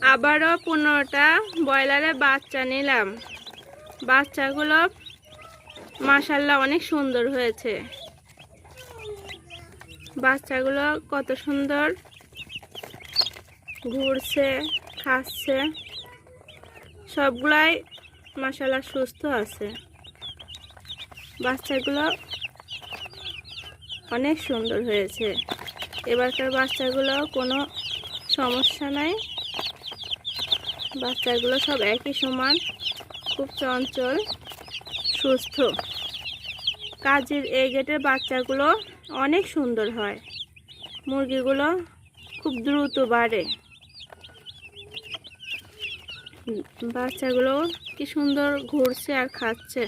আবারও 15টা ব্রয়লারের বাচ্চা নিলাম। বাচ্চাগুলো মাশাআল্লাহ অনেক সুন্দর হয়েছে। বাচ্চাগুলো কত সুন্দর ঘুরছে, খাচ্ছে, সবগুলাই মাশাআল্লাহ সুস্থ আছে। বাচ্চাগুলো অনেক সুন্দর হয়েছে। এবারকার বাচ্চাগুলো কোনো সমস্যা নাই। বাচ্চাগুলো সব একই সমান, খুব চঞ্চল, সুস্থ। কাজের এই গেটের বাচ্চাগুলো অনেক সুন্দর হয়। মুরগিগুলো খুব দ্রুত বাড়ে। বাচ্চাগুলো কি সুন্দর ঘুরছে আর খাচ্ছে।